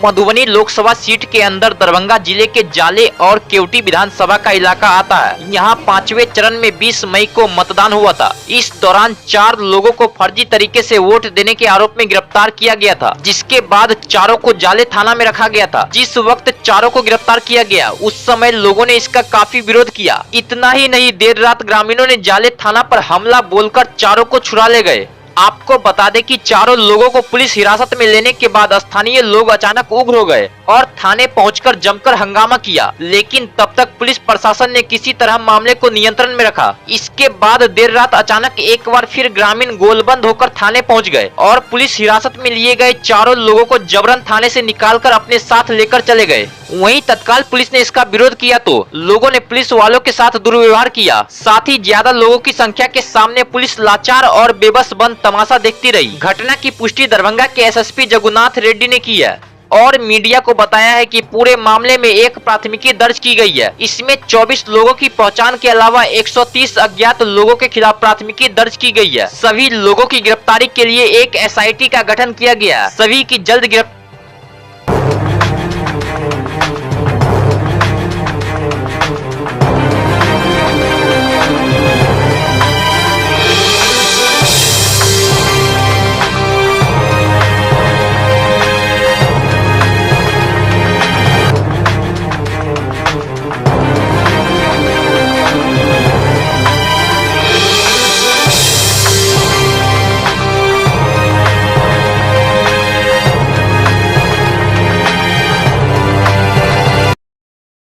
Madhubani Lok Sabha seat के अंदर दरभंगा जिले के जाले और केवटी विधानसभा का इलाका आता है। यहाँ 5वें चरण में 20 मई को मतदान हुआ था। इस दौरान 4 लोगों को फर्जी तरीके से वोट देने के आरोप में गिरफ्तार किया गया था, जिसके बाद चारों को जाले थाना में रखा गया था। जिस वक्त चारों को गिरफ्तार किया गया उस समय लोगों ने इसका काफी विरोध किया। इतना ही नहीं, देर रात ग्रामीणों ने जाले थाना पर हमला बोलकर चारों को छुड़ा ले गए। आपको बता दें कि चारों लोगों को पुलिस हिरासत में लेने के बाद स्थानीय लोग अचानक उग्र हो गए और थाने पहुंचकर जमकर हंगामा किया, लेकिन तब तक पुलिस प्रशासन ने किसी तरह मामले को नियंत्रण में रखा। इसके बाद देर रात अचानक एक बार फिर ग्रामीण गोलबंद होकर थाने पहुंच गए और पुलिस हिरासत में लिए गए चारों लोगों को जबरन थाने से निकालकर अपने साथ लेकर चले गए। वहीं तत्काल पुलिस ने इसका विरोध किया तो लोगों ने पुलिस वालों के साथ दुर्व्यवहार किया। साथ ही ज्यादा लोगों की संख्या के सामने पुलिस लाचार और बेबस बंद तमाशा देखती रही। घटना की पुष्टि दरभंगा के एसएसपी जगुनाथ रेड्डी ने की है और मीडिया को बताया है कि पूरे मामले में एक प्राथमिकी दर्ज की गई है। इसमें 24 लोगों की पहचान के अलावा 130 अज्ञात लोगों के खिलाफ प्राथमिकी दर्ज की गई है। सभी लोगों की गिरफ्तारी के लिए एक एसआईटी का गठन किया गया है। सभी की जल्द गिरफ्तारी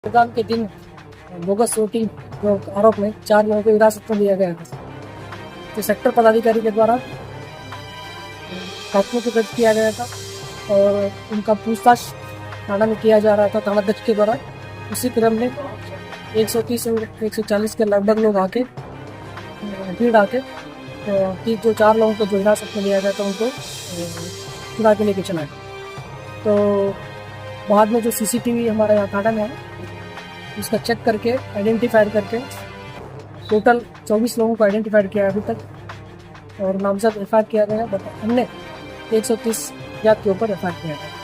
मतदान के दिन बोगस वोटिंग आरोप में 4 लोगों को हिरासत में लिया गया था। तो सेक्टर पदाधिकारी के द्वारा प्राथमिकी दर्ज किया गया था और उनका पूछताछ थाना में किया जा रहा था थानाध्यक्ष के द्वारा। उसी क्रम में 130 और 140 के लगभग लोग आके भीड़ आके कि जो 4 लोगों को जो हिरासत में लिया गया था उनको चुरा के लेके चला। तो बाद में जो सीसीटीवी हमारे यहाँ थाना में है उसका चेक करके आइडेंटिफाई करके टोटल 24 लोगों को आइडेंटिफाई किया अभी तक और नामजद एफआईआर किया गया। अन्य 130 जात के ऊपर एफआईआर किया गया।